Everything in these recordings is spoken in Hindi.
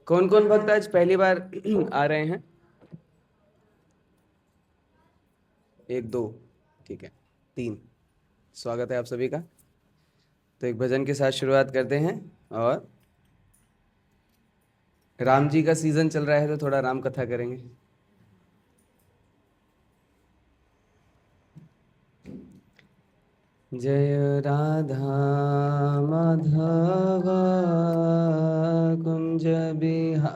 कौन कौन भक्त आज पहली बार आ रहे हैं? एक दो, ठीक है, तीन। स्वागत है आप सभी का। तो एक भजन के साथ शुरुआत करते हैं। और राम जी का सीजन चल रहा है तो थोड़ा राम कथा करेंगे। जय राधा माधव कुंज बिहारी।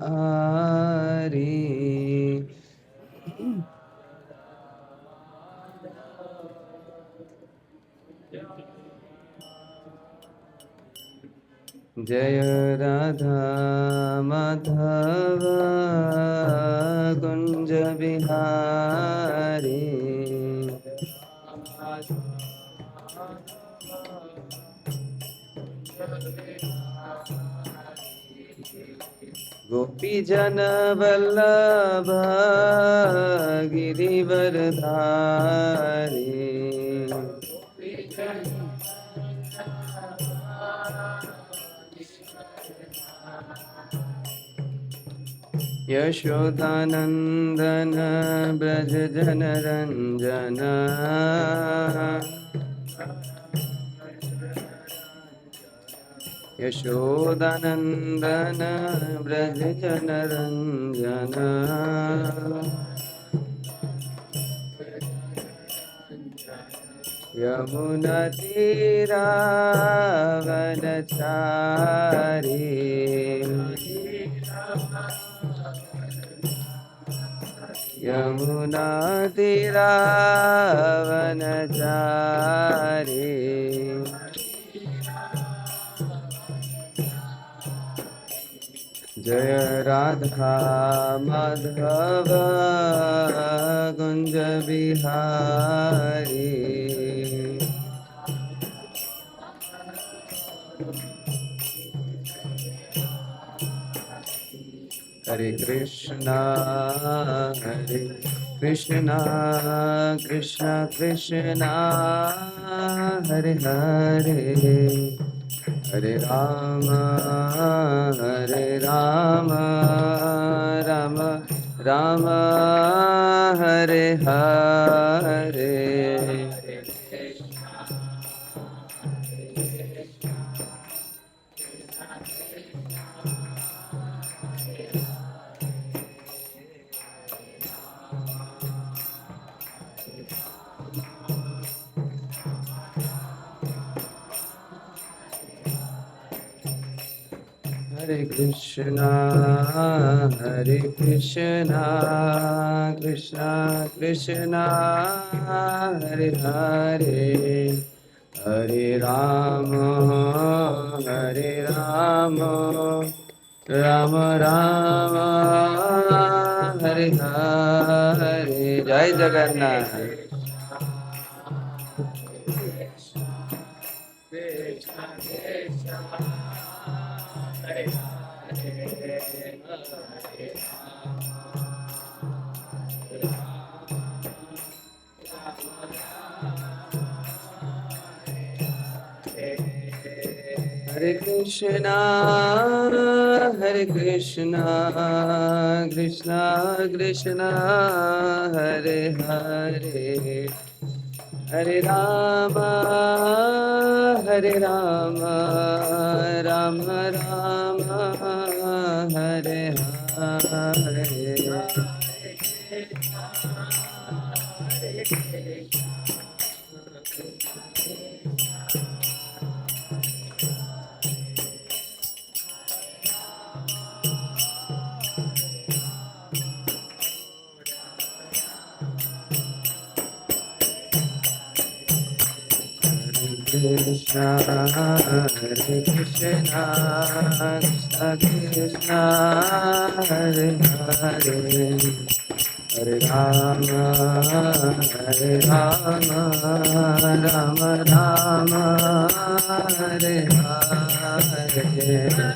जय राधा माधव कुंज बिहारी। गोपी जन वल्लभ गिरिवरधारी। यशोदानंदन ब्रज जन रंजन। यशोदानंदन ब्रज जन रंजन। यमुना तीरावनचारी। यमुना तीरावनचारी। जय राधा माधव कुंज बिहारी। हरे कृष्णा कृष्ण कृष्णा हरे हरे। हरे राम राम राम हरे हरे। हरे कृष्णा कृष्णा कृष्णा हरे हरे। हरे राम राम राम हरे हरे। जय जगन्नाथ। हरे कृष्णा कृष्णा कृष्णा हरे हरे। हरे Ram Ram Ram Hare Hare. Krishna Hare Krishna Krishna Hare Hare Hare Rama Rama Rama Hare Hare।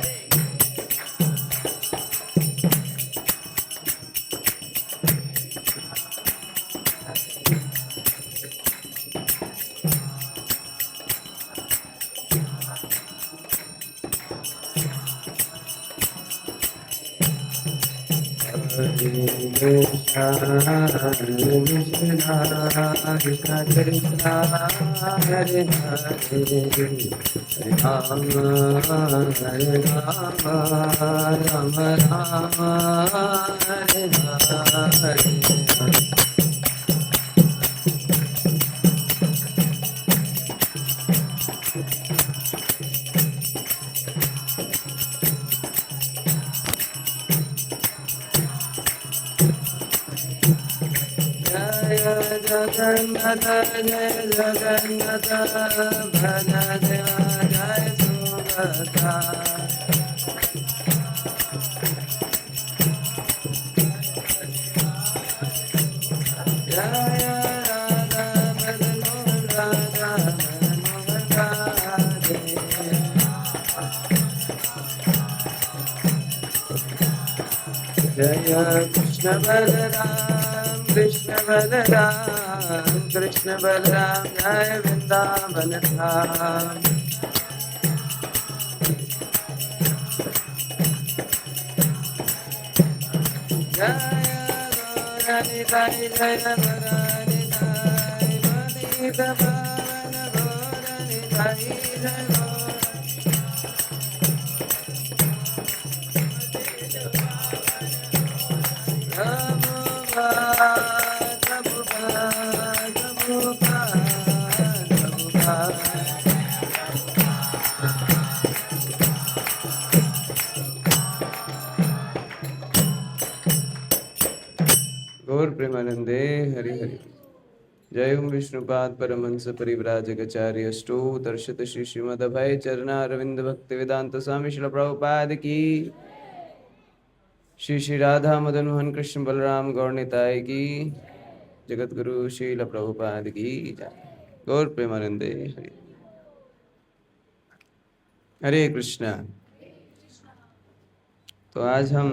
Hare Jagannath Jai Jagannath Bhana Deva Jai Subhadra Jai Radha Madan Mohan Radha Madan Mohan Radhe Jaya Krishna Balaram Krishna Balaram Krishna Balaram Jai Vrindavan Dham Jaya Gauranitai Jaya Gauranitai Madhita Pavana Gauranitai Jaya गौर प्रेमानंदे हरि हरि जय ओम विष्णुपाद परमहंस परिव्राजकाचार्य अष्टो दर्शित श्री श्रीमद अभय चरणा अरविंद भक्ति वेदांत स्वामी श्रील प्रभुपाद की श्री श्री राधा मदन मोहन कृष्ण बलराम गौर निताय की जगत गुरु श्रील प्रभुपाद की जय। गौर प्रेमानंदे हरि हरे कृष्णा। तो आज हम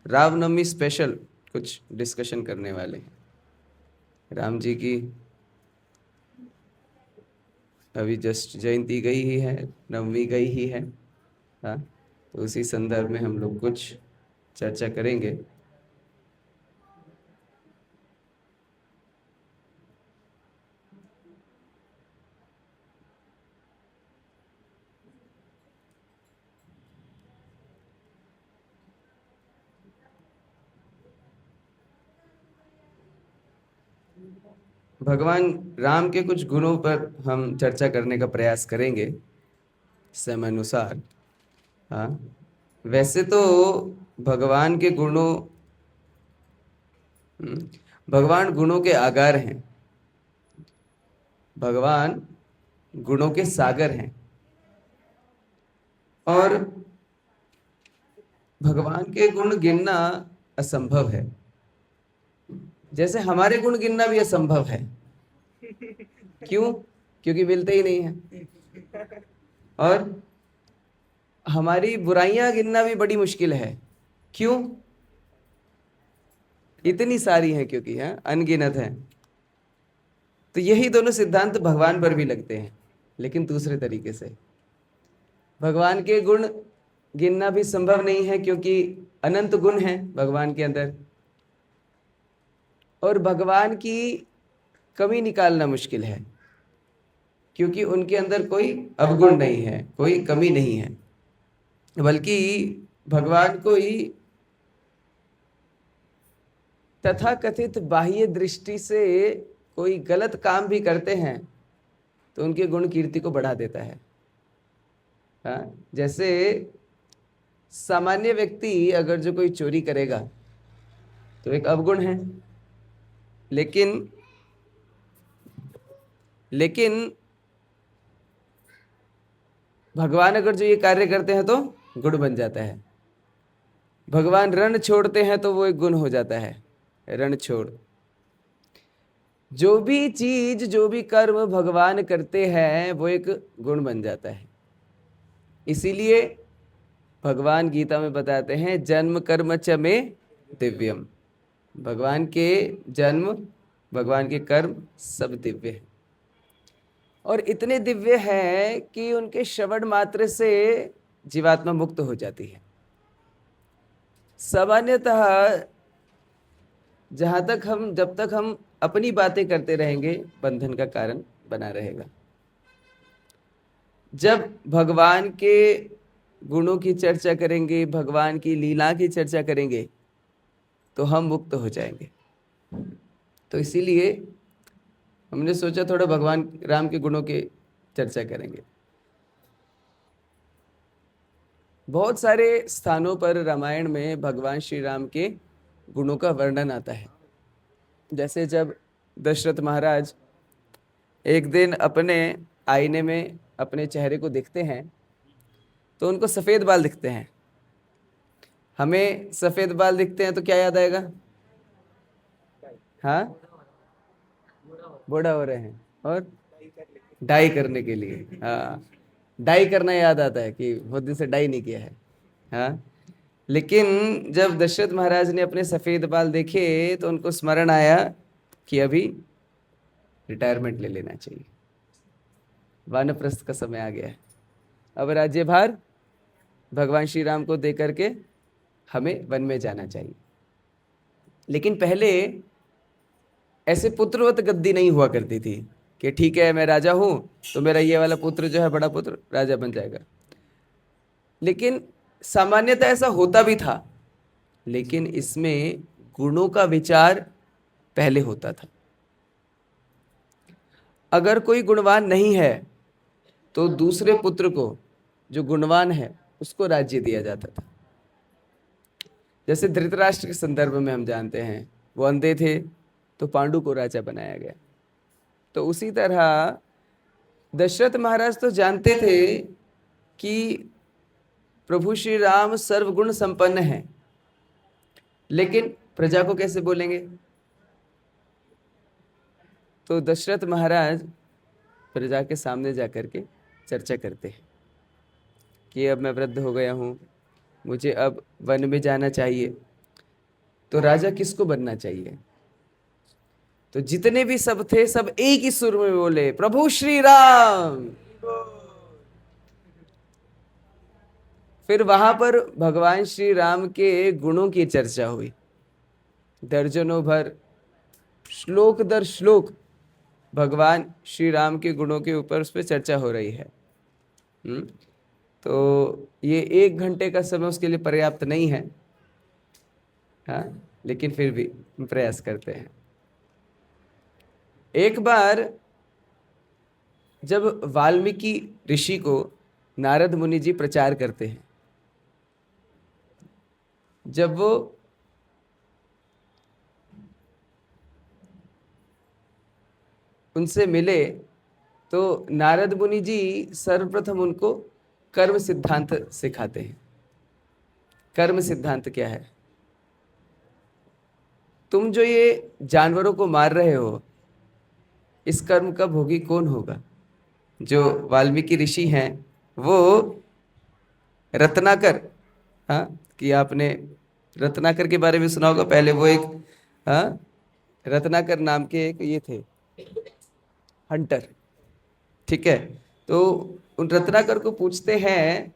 रामनवमी स्पेशल कुछ डिस्कशन करने वाले हैं। राम जी की अभी जस्ट जयंती गई ही है, नवमी गई ही है। हाँ, तो उसी संदर्भ में हम लोग कुछ चर्चा करेंगे। भगवान राम के कुछ गुणों पर हम चर्चा करने का प्रयास करेंगे समय अनुसार। हाँ, वैसे तो भगवान के गुणों भगवान गुणों के आगार हैं, भगवान गुणों के सागर हैं और भगवान के गुण गिनना असंभव है, जैसे हमारे गुण गिनना भी असंभव है। क्यों? क्योंकि मिलते ही नहीं है। और हमारी बुराइयां गिनना भी बड़ी मुश्किल है। क्यों? इतनी सारी हैं, क्योंकि है अनगिनत हैं। तो यही दोनों सिद्धांत भगवान पर भी लगते हैं, लेकिन दूसरे तरीके से। भगवान के गुण गिनना भी संभव नहीं है, क्योंकि अनंत गुण हैं भगवान के अंदर, और भगवान की कमी निकालना मुश्किल है, क्योंकि उनके अंदर कोई अवगुण नहीं है, कोई कमी नहीं है। बल्कि भगवान को ही तथाकथित बाह्य दृष्टि से कोई गलत काम भी करते हैं तो उनके गुण कीर्ति को बढ़ा देता है। हाँ, जैसे सामान्य व्यक्ति अगर जो कोई चोरी करेगा तो एक अवगुण है, लेकिन भगवान अगर जो ये कार्य करते हैं तो गुण बन जाता है। भगवान रण छोड़ते हैं तो वो एक गुण हो जाता है, रण छोड़। जो भी चीज, जो भी कर्म भगवान करते हैं वो एक गुण बन जाता है। इसीलिए भगवान गीता में बताते हैं जन्म कर्म च मे दिव्यम। भगवान के जन्म, भगवान के कर्म सब दिव्य है, और इतने दिव्य है कि उनके श्रवण मात्र से जीवात्मा मुक्त हो जाती है। सामान्यतः जब तक हम अपनी बातें करते रहेंगे, बंधन का कारण बना रहेगा। जब भगवान के गुणों की चर्चा करेंगे, भगवान की लीला की चर्चा करेंगे, तो हम मुक्त हो जाएंगे। तो इसीलिए हमने सोचा थोड़ा भगवान राम के गुणों की चर्चा करेंगे। बहुत सारे स्थानों पर रामायण में भगवान श्री राम के गुणों का वर्णन आता है। जैसे जब दशरथ महाराज एक दिन अपने आईने में अपने चेहरे को देखते हैं तो उनको सफेद बाल दिखते हैं। हमें सफेद बाल दिखते हैं तो क्या याद आएगा? हाँ, बूढ़ा हो रहे हैं और डाई करने के लिए। हाँ, डाई करना याद आता है कि बहुत दिन से डाई नहीं किया है। हाँ, लेकिन जब दशरथ महाराज ने अपने सफेद बाल देखे तो उनको स्मरण आया कि अभी रिटायरमेंट ले लेना चाहिए, वानप्रस्थ का समय आ गया है। अब राज्यभार भगवान श्री राम को दे करके हमें वन में जाना चाहिए। लेकिन पहले ऐसे पुत्रवत गद्दी नहीं हुआ करती थी कि ठीक है मैं राजा हूं तो मेरा ये वाला पुत्र जो है, बड़ा पुत्र, राजा बन जाएगा। लेकिन सामान्यतः ऐसा होता भी था, लेकिन इसमें गुणों का विचार पहले होता था। अगर कोई गुणवान नहीं है तो दूसरे पुत्र को, जो गुणवान है, उसको राज्य दिया जाता था। जैसे धृतराष्ट्र के संदर्भ में हम जानते हैं, वो अंधे थे तो पांडु को राजा बनाया गया। तो उसी तरह दशरथ महाराज तो जानते थे कि प्रभु श्री राम सर्वगुण संपन्न हैं, लेकिन प्रजा को कैसे बोलेंगे? तो दशरथ महाराज प्रजा के सामने जाकर के चर्चा करते हैं कि अब मैं वृद्ध हो गया हूँ, मुझे अब वन में जाना चाहिए, तो राजा किसको बनना चाहिए? तो जितने भी सब थे सब एक ही सुर में बोले, प्रभु श्री राम। फिर वहां पर भगवान श्री राम के गुणों की चर्चा हुई। दर्जनों भर श्लोक दर श्लोक भगवान श्री राम के गुणों के ऊपर उस पर चर्चा हो रही है। तो ये 1 घंटे का समय उसके लिए पर्याप्त नहीं है। हाँ, लेकिन फिर भी प्रयास करते हैं। एक बार जब वाल्मीकि ऋषि को नारद मुनि जी प्रचार करते हैं, जब वो उनसे मिले तो नारद मुनि जी सर्वप्रथम उनको कर्म सिद्धांत सिखाते हैं। कर्म सिद्धांत क्या है? तुम जो ये जानवरों को मार रहे हो, इस कर्म का भोगी कौन होगा? जो वाल्मीकि ऋषि हैं वो रत्नाकर, हाँ, कि आपने रत्नाकर के बारे में सुना होगा। पहले वो एक, हाँ, रत्नाकर नाम के एक ये थे हंटर, ठीक है। तो उन रत्नाकर को पूछते हैं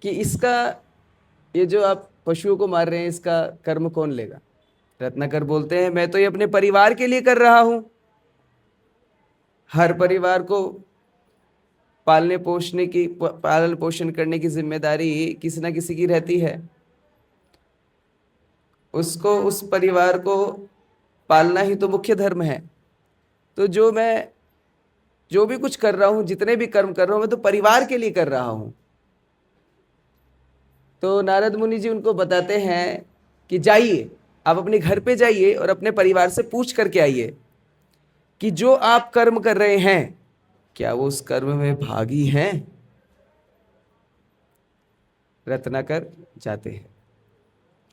कि इसका, ये जो आप पशुओं को मार रहे हैं, इसका कर्म कौन लेगा? रत्नाकर बोलते हैं, मैं तो ये अपने परिवार के लिए कर रहा हूं। हर परिवार को पालन पोषण करने की जिम्मेदारी किसी ना किसी की रहती है। उसको, उस परिवार को पालना ही तो मुख्य धर्म है। तो जो भी कुछ कर रहा हूं, जितने भी कर्म कर रहा हूं, मैं तो परिवार के लिए कर रहा हूं। तो नारद मुनि जी उनको बताते हैं कि जाइए, आप अपने घर पे जाइए और अपने परिवार से पूछ करके आइए कि जो आप कर्म कर रहे हैं, क्या वो उस कर्म में भागी हैं? रत्नाकर जाते हैं,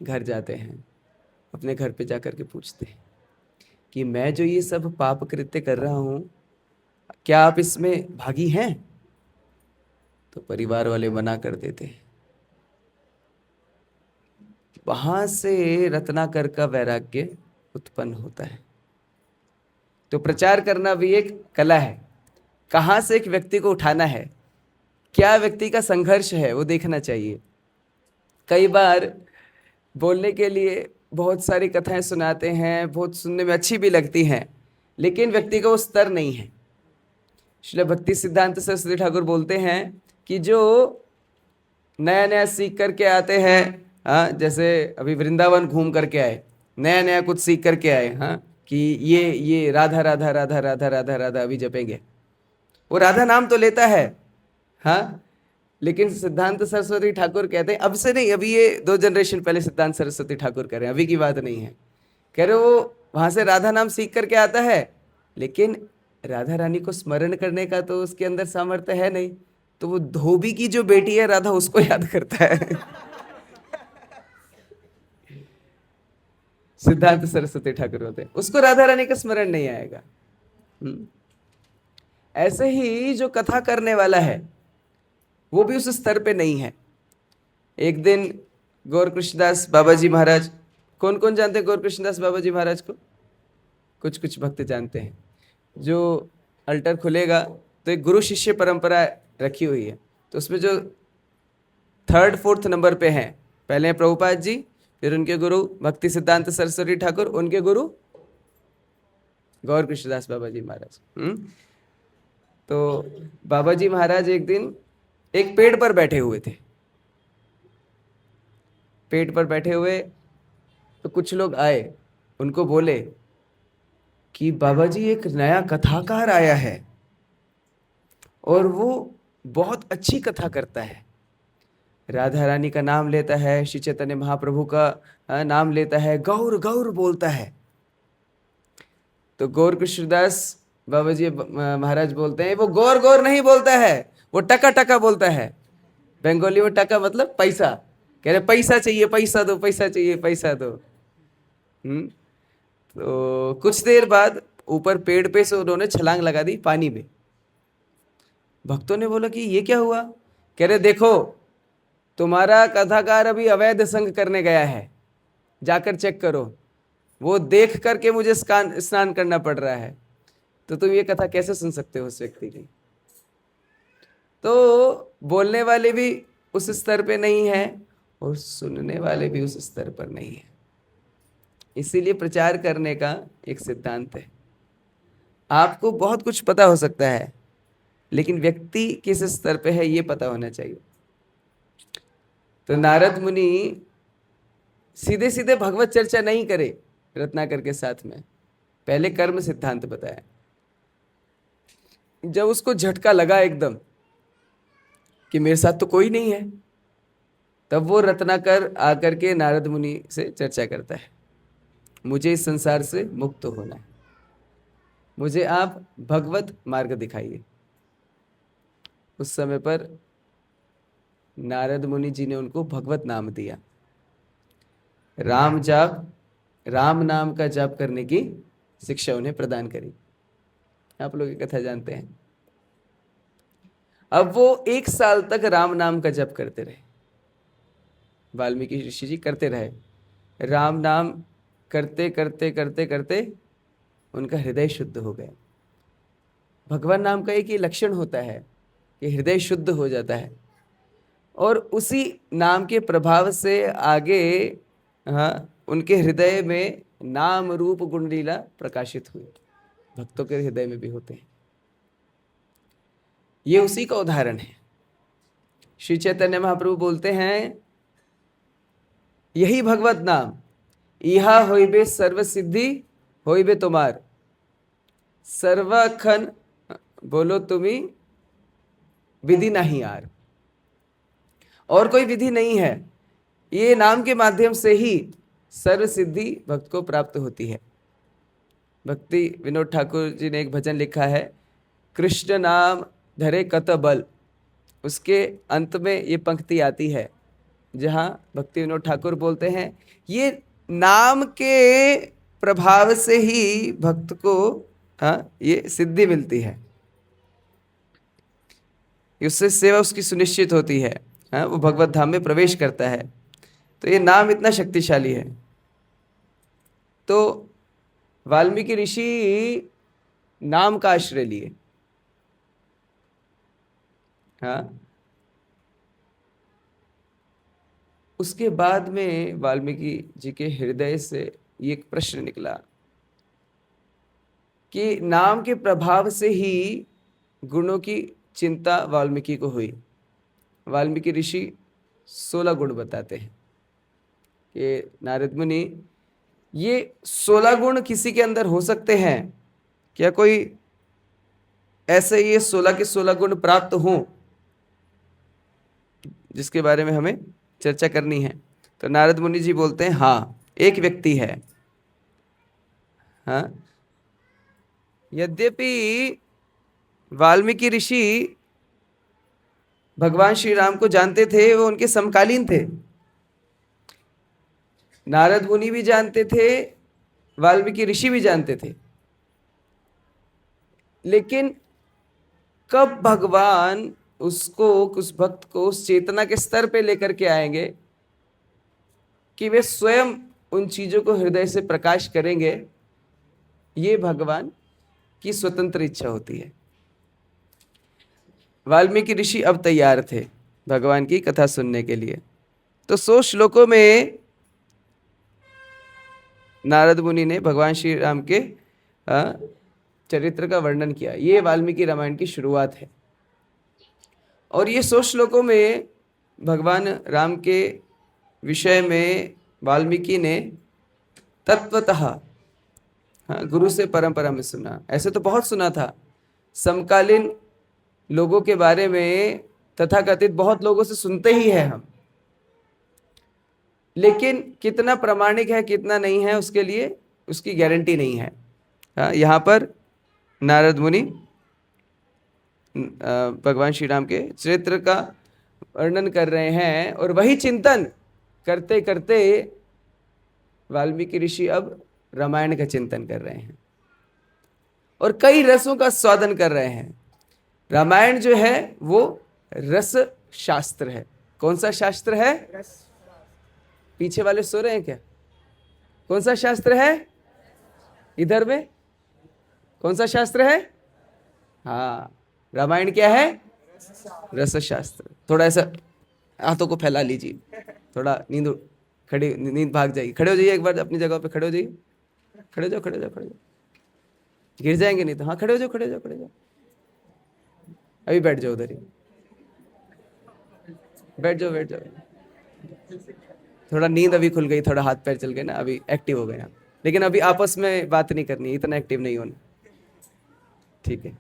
घर जाते हैं, अपने घर पे जाकर के पूछते हैं कि मैं जो ये सब पाप कृत्य कर रहा हूं, क्या आप इसमें भागी हैं? तो परिवार वाले मना कर देते हैं। वहां से रत्नाकर का वैराग्य उत्पन्न होता है। तो प्रचार करना भी एक कला है। कहां से एक व्यक्ति को उठाना है, क्या व्यक्ति का संघर्ष है वो देखना चाहिए। कई बार बोलने के लिए बहुत सारी कथाएं सुनाते हैं, बहुत सुनने में अच्छी भी लगती हैं, लेकिन व्यक्ति का वो स्तर नहीं है। श्रील भक्ति सिद्धांत सरस्वती ठाकुर बोलते हैं कि जो नया नया सीख करके आते हैं, हाँ, जैसे अभी वृंदावन घूम करके आए, नया नया कुछ सीख करके आए, हाँ, कि ये राधा राधा राधा राधा राधा राधा अभी जपेंगे, वो राधा नाम तो लेता है, हाँ, लेकिन सिद्धांत सरस्वती ठाकुर कहते हैं, अब से नहीं, अभी ये 2 जनरेशन पहले सिद्धांत सरस्वती ठाकुर कह रहे हैं, अभी की बात नहीं है, कह रहे वो वहां से राधा नाम सीख करके आता है, लेकिन राधा रानी को स्मरण करने का तो उसके अंदर सामर्थ्य है नहीं, तो वो धोबी की जो बेटी है राधा उसको याद करता है। सिद्धांत सरस्वती ठाकुर होते हैं, उसको राधा रानी का स्मरण नहीं आएगा। ऐसे ही जो कथा करने वाला है वो भी उस स्तर पे नहीं है। एक दिन गौर कृष्णदास बाबा जी महाराज, कौन कौन जानते हैं गौर कृष्णदास बाबा जी महाराज को? कुछ कुछ भक्त जानते हैं। जो अल्टर खुलेगा तो एक गुरु शिष्य परंपरा रखी हुई है, तो उसमें जो 3rd 4th नंबर पे हैं, पहले हैं प्रभुपाद जी, फिर उनके गुरु भक्ति सिद्धांत सरस्वती ठाकुर, उनके गुरु गौर कृष्णदास बाबा जी महाराज। तो बाबा जी महाराज एक दिन एक पेड़ पर बैठे हुए थे, पेड़ पर बैठे हुए, तो कुछ लोग आए, उनको बोले कि बाबा जी एक नया कथाकार आया है और वो बहुत अच्छी कथा करता है, राधा रानी का नाम लेता है, श्री चैतन्य महाप्रभु का नाम लेता है, गौर गौर बोलता है। तो गौर कृष्णदास बाबा जी महाराज बोलते हैं, वो गौर गौर नहीं बोलता है, वो टका टका बोलता है। बंगाली में टका मतलब पैसा, कह रहे पैसा चाहिए, पैसा दो, पैसा चाहिए, पैसा दो। तो कुछ देर बाद ऊपर पेड़ पे से उन्होंने छलांग लगा दी पानी में। भक्तों ने बोला कि ये क्या हुआ? कह रहे देखो, तुम्हारा कथाकार अभी अवैध संग करने गया है, जाकर चेक करो, वो देख करके मुझे स्नान करना पड़ रहा है, तो तुम ये कथा कैसे सुन सकते हो उस व्यक्ति की? तो बोलने वाले भी उस स्तर पे नहीं है और सुनने वाले भी उस स्तर पर नहीं है। इसीलिए प्रचार करने का एक सिद्धांत है, आपको बहुत कुछ पता हो सकता है, लेकिन व्यक्ति किस स्तर पे है ये पता होना चाहिए। तो नारद मुनि सीधे सीधे भगवत चर्चा नहीं करे रत्नाकर के साथ में, पहले कर्म सिद्धांत बताया। जब उसको झटका लगा एकदम कि मेरे साथ तो कोई नहीं है, तब वो रत्नाकर आकर के नारद मुनि से चर्चा करता है, मुझे इस संसार से मुक्त होना है, मुझे आप भगवत मार्ग दिखाइए। उस समय पर नारद मुनि जी ने उनको भगवत नाम दिया, राम जाप, राम नाम का जाप करने की शिक्षा उन्हें प्रदान करी। आप लोग ये कथा जानते हैं। अब वो 1 साल तक राम नाम का जप करते रहे, वाल्मीकि ऋषि जी करते रहे, राम नाम करते करते करते करते उनका हृदय शुद्ध हो गया। भगवान नाम का एक ये लक्षण होता है कि हृदय शुद्ध हो जाता है, और उसी नाम के प्रभाव से आगे, हाँ, उनके हृदय में नाम रूप गुण लीला प्रकाशित हुई। भक्तों के हृदय में भी होते हैं, ये उसी का उदाहरण है। श्री चैतन्य महाप्रभु बोलते हैं, यही भगवत नाम, इहा होइबे सर्व सिद्धि होइबे तुम्हार, सर्वखन बोलो तुम्ही विधि नहीं आर। और कोई विधि नहीं है, ये नाम के माध्यम से ही सर्व सिद्धि भक्त को प्राप्त होती है। भक्ति विनोद ठाकुर जी ने एक भजन लिखा है, कृष्ण नाम धरे कत बल, उसके अंत में ये पंक्ति आती है जहाँ भक्ति विनोद ठाकुर बोलते हैं, ये नाम के प्रभाव से ही भक्त को, हाँ, ये सिद्धि मिलती है, उससे सेवा उसकी सुनिश्चित होती है, हाँ, वो भगवत धाम में प्रवेश करता है। तो ये नाम इतना शक्तिशाली है। तो वाल्मीकि ऋषि नाम का आश्रय लिए, हाँ, उसके बाद में वाल्मीकि जी के हृदय से ये एक प्रश्न निकला कि नाम के प्रभाव से ही गुणों की चिंता वाल्मीकि को हुई। वाल्मीकि ऋषि 16 गुण बताते हैं कि नारद मुनि, ये 16 गुण किसी के अंदर हो सकते हैं क्या? कोई ऐसे ये 16 के 16 गुण प्राप्त हों जिसके बारे में हमें चर्चा करनी है। तो नारद मुनि जी बोलते हैं हाँ, एक व्यक्ति है। हाँ, यद्यपि वाल्मीकि ऋषि भगवान श्री राम को जानते थे, वो उनके समकालीन थे। नारद मुनि भी जानते थे, वाल्मीकि ऋषि भी जानते थे, लेकिन कब भगवान उसको, उस भक्त को उस चेतना के स्तर पे लेकर के आएंगे कि वे स्वयं उन चीजों को हृदय से प्रकाश करेंगे, ये भगवान की स्वतंत्र इच्छा होती है। वाल्मीकि ऋषि अब तैयार थे भगवान की कथा सुनने के लिए। तो 100 श्लोकों में नारद मुनि ने भगवान श्री राम के चरित्र का वर्णन किया। ये वाल्मीकि रामायण की शुरुआत है। और ये 100 श्लोकों में भगवान राम के विषय में वाल्मीकि ने तत्वतः, गुरु से परंपरा में सुना। ऐसे तो बहुत सुना था, समकालीन लोगों के बारे में तथाकथित बहुत लोगों से सुनते ही हैं हम, लेकिन कितना प्रामाणिक है कितना नहीं है उसके लिए उसकी गारंटी नहीं है। यहाँ पर नारद मुनि भगवान श्री राम के चरित्र का वर्णन कर रहे हैं, और वही चिंतन करते करते वाल्मीकि ऋषि अब रामायण का चिंतन कर रहे हैं और कई रसों का स्वादन कर रहे हैं। रामायण जो है वो रस शास्त्र है। कौन सा शास्त्र है? पीछे वाले सो रहे हैं क्या? कौन सा शास्त्र है? इधर में कौन सा शास्त्र है? हाँ, रामायण क्या है? रस शास्त्र। थोड़ा ऐसा हाथों को फैला लीजिए, थोड़ा नींद भाग जाएगी। खड़े हो जाइए, एक बार अपनी जगह पे खड़े हो जाइए। खड़े हो जाओ, खड़े हो जाओ, खड़े हो जाओ, गिर जाएंगे नहीं तो। हाँ, खड़े हो जाओ, खड़े हो जाओ, खड़े हो जाओ। अभी बैठ जाओ, उधर ही बैठ जाओ, बैठ जाओ। थोड़ा नींद अभी खुल गई, थोड़ा हाथ पैर चल गए ना, अभी एक्टिव हो गए आप। लेकिन अभी आपस में बात नहीं करनी, इतना एक्टिव नहीं होना, ठीक है?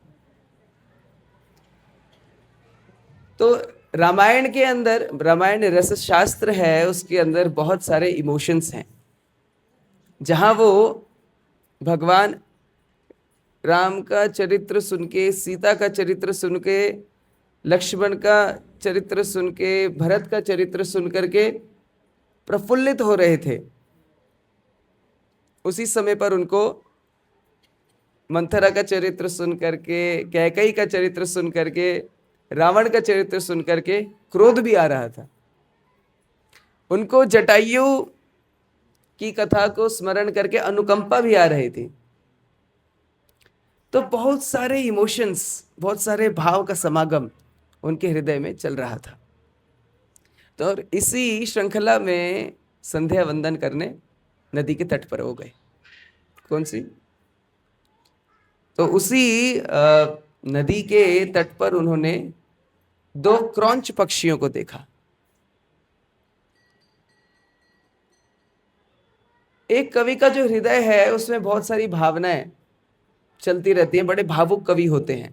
तो रामायण के अंदर, रामायण रस शास्त्र है, उसके अंदर बहुत सारे इमोशंस हैं। जहां वो भगवान राम का चरित्र सुन के, सीता का चरित्र सुन के, लक्ष्मण का चरित्र सुन के, भरत का चरित्र सुन करके प्रफुल्लित हो रहे थे, उसी समय पर उनको मंथरा का चरित्र सुन करके, कैकेयी का चरित्र सुन करके, रावण का चरित्र सुन करके क्रोध भी आ रहा था। उनको जटायु की कथा को स्मरण करके अनुकंपा भी आ रही थी। तो बहुत सारे इमोशंस, बहुत सारे भाव का समागम उनके हृदय में चल रहा था। तो इसी श्रृंखला में संध्या वंदन करने नदी के तट पर हो गए। कौन सी? तो उसी नदी के तट पर उन्होंने 2 क्रौंच पक्षियों को देखा। एक कवि का जो हृदय है उसमें बहुत सारी भावनाएं चलती रहती हैं, बड़े भावुक कवि होते हैं।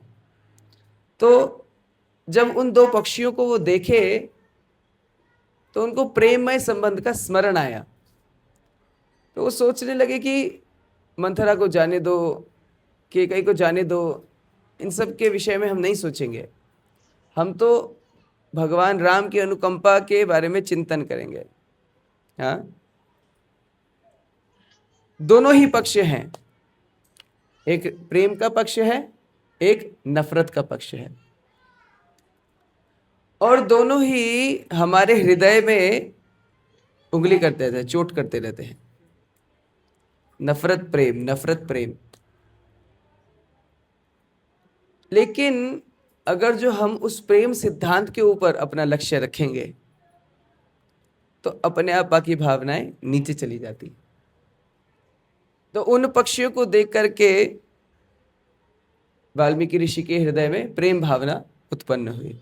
तो जब उन 2 पक्षियों को वो देखे तो उनको प्रेममय संबंध का स्मरण आया। तो वो सोचने लगे कि मंथरा को जाने दो, कैकेयी को जाने दो, इन सब के विषय में हम नहीं सोचेंगे, हम तो भगवान राम की अनुकंपा के बारे में चिंतन करेंगे। हाँ, दोनों ही पक्ष हैं, एक प्रेम का पक्ष है, एक नफरत का पक्ष है, और दोनों ही हमारे हृदय में उंगली करते रहते हैं, चोट करते रहते हैं। नफरत प्रेम, नफरत प्रेम। लेकिन अगर जो हम उस प्रेम सिद्धांत के ऊपर अपना लक्ष्य रखेंगे तो अपने आप बाकी भावनाएं नीचे चली जाती। तो उन पक्षियों को देख करके वाल्मीकि ऋषि के हृदय में प्रेम भावना उत्पन्न हुई,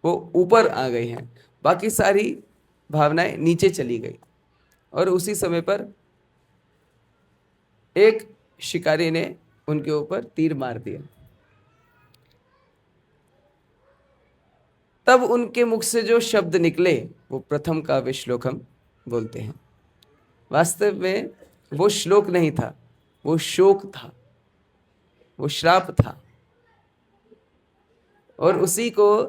वो ऊपर आ गई हैं, बाकी सारी भावनाएं नीचे चली गई। और उसी समय पर एक शिकारी ने उनके ऊपर तीर मार दिया। तब उनके मुख से जो शब्द निकले वो प्रथम काव्य श्लोक हम बोलते हैं। वास्तव में वो श्लोक नहीं था, वो शोक था, वो श्राप था, और उसी को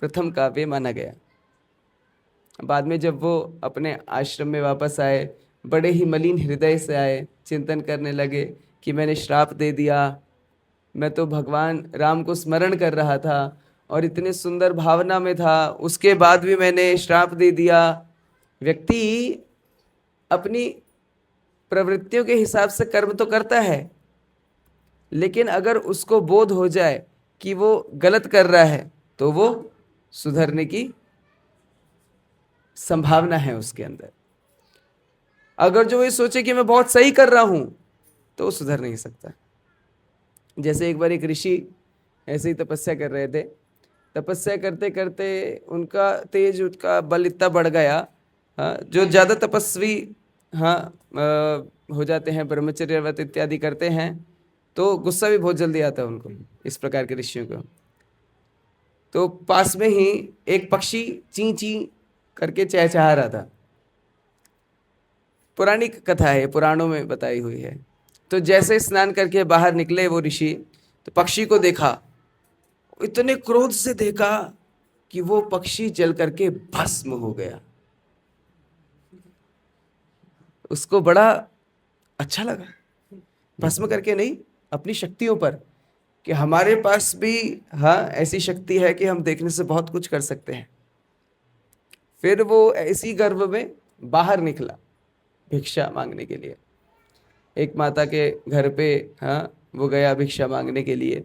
प्रथम काव्य माना गया। बाद में जब वो अपने आश्रम में वापस आए, बड़े ही मलिन हृदय से आए, चिंतन करने लगे कि मैंने श्राप दे दिया, मैं तो भगवान राम को स्मरण कर रहा था और इतने सुंदर भावना में था, उसके बाद भी मैंने श्राप दे दिया। व्यक्ति अपनी प्रवृत्तियों के हिसाब से कर्म तो करता है, लेकिन अगर उसको बोध हो जाए कि वो गलत कर रहा है तो वो सुधरने की संभावना है उसके अंदर। अगर जो ये सोचे कि मैं बहुत सही कर रहा हूं तो वो सुधर नहीं सकता। जैसे एक बार एक ऋषि ऐसे ही तपस्या कर रहे थे, तपस्या करते करते उनका तेज, उनका बल इतना बढ़ गया, हाँ, जो ज़्यादा तपस्वी हो जाते हैं, ब्रह्मचर्य व्रत इत्यादि करते हैं, तो गुस्सा भी बहुत जल्दी आता है उनको, इस प्रकार के ऋषियों को। तो पास में ही एक पक्षी ची ची करके चहचहा रहा था। पुरानी कथा है, पुराणों में बताई हुई है। तो जैसे स्नान करके बाहर निकले वो ऋषि, तो पक्षी को देखा, इतने क्रोध से देखा कि वो पक्षी जल करके भस्म हो गया। उसको बड़ा अच्छा लगा, भस्म करके नहीं, अपनी शक्तियों पर, कि हमारे पास भी हाँ ऐसी शक्ति है कि हम देखने से बहुत कुछ कर सकते हैं। फिर वो ऐसी गर्भ में बाहर निकला भिक्षा मांगने के लिए। एक माता के घर पे हाँ वो गया भिक्षा मांगने के लिए,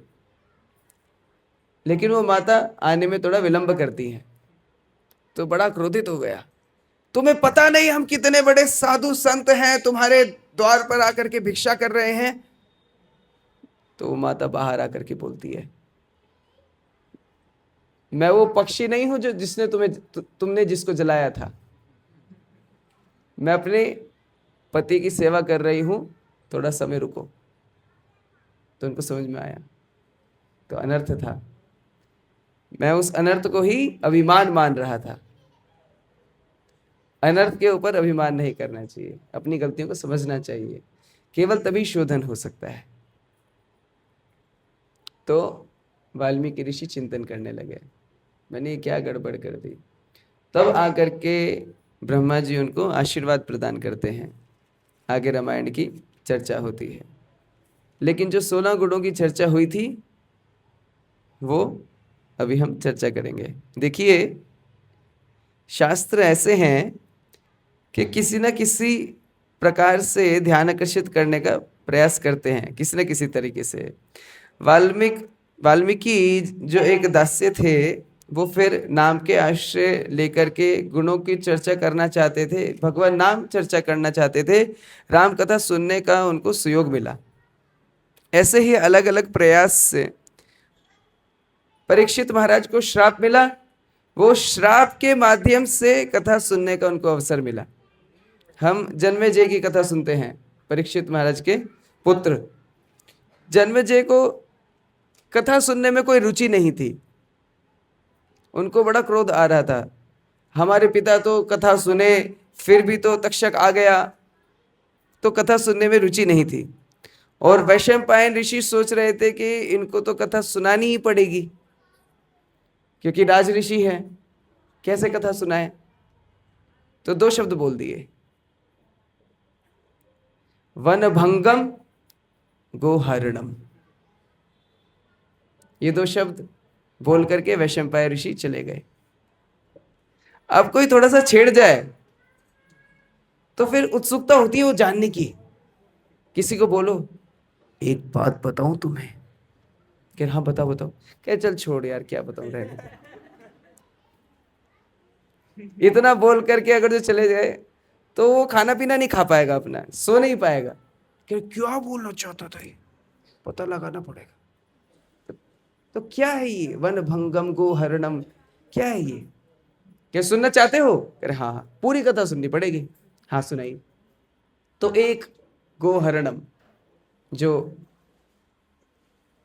लेकिन वो माता आने में थोड़ा विलंब करती है। तो बड़ा क्रोधित हो गया, तुम्हें पता नहीं हम कितने बड़े साधु संत हैं, तुम्हारे द्वार पर आकर के भिक्षा कर रहे हैं। तो वो माता बाहर आकर के बोलती है, मैं वो पक्षी नहीं हूं जो जिसने तुमने जिसको जलाया था, मैं अपने पति की सेवा कर रही हूं, थोड़ा समय रुको। तो उनको समझ में आया तो अनर्थ था, मैं उस अनर्थ को ही अभिमान मान रहा था। अनर्थ के ऊपर अभिमान नहीं करना चाहिए, अपनी गलतियों को समझना चाहिए, केवल तभी शोधन हो सकता है। तो वाल्मीकि ऋषि चिंतन करने लगे, मैंने क्या गड़बड़ कर दी। तब आकर के ब्रह्मा जी उनको आशीर्वाद प्रदान करते हैं। आगे रामायण की चर्चा होती है, लेकिन जो 16 गुणों की चर्चा हुई थी वो अभी हम चर्चा करेंगे। देखिए, शास्त्र ऐसे हैं कि किसी न किसी प्रकार से ध्यान आकर्षित करने का प्रयास करते हैं, किसी न किसी तरीके से। वाल्मीकि जो एक दास्य थे, वो फिर नाम के आश्रय लेकर के गुणों की चर्चा करना चाहते थे, भगवान नाम चर्चा करना चाहते थे, राम कथा सुनने का उनको सुयोग मिला। ऐसे ही अलग अलग प्रयास से परीक्षित महाराज को श्राप मिला, वो श्राप के माध्यम से कथा सुनने का उनको अवसर मिला। हम जन्मेजय की कथा सुनते हैं, परीक्षित महाराज के पुत्र। जन्मेजय को कथा सुनने में कोई रुचि नहीं थी, उनको बड़ा क्रोध आ रहा था, हमारे पिता तो कथा सुने, फिर भी तो तक्षक आ गया, तो कथा सुनने में रुचि नहीं थी। और वैशंपायन ऋषि सोच रहे थे कि इनको तो कथा सुनानी ही पड़ेगी, क्योंकि राज ऋषि है, कैसे कथा सुनाए। तो 2 शब्द बोल दिए, वन भंगम गोहरणम। ये 2 शब्द बोल करके वैशंपायन ऋषि चले गए। अब कोई थोड़ा सा छेड़ जाए तो फिर उत्सुकता होती है वो जानने की, किसी को बोलो एक बात बताऊं तुम्हें, कि हाँ बताओ बताओ, क्या चल छोड़ यार, क्या बताऊं, रहने दे। इतना बोल करके अगर जो चले गए तो वो खाना पीना नहीं खा पाएगा, अपना सो नहीं पाएगा कि क्या बोलना चाहता था ये, पता लगाना पड़ेगा। तो क्या है ये वन भंगम गो हरणम, क्या है ये? क्या सुनना चाहते हो? अरे हाँ हाँ, पूरी कथा सुननी पड़ेगी। हाँ सुनाइए। तो एक गोहरणम जो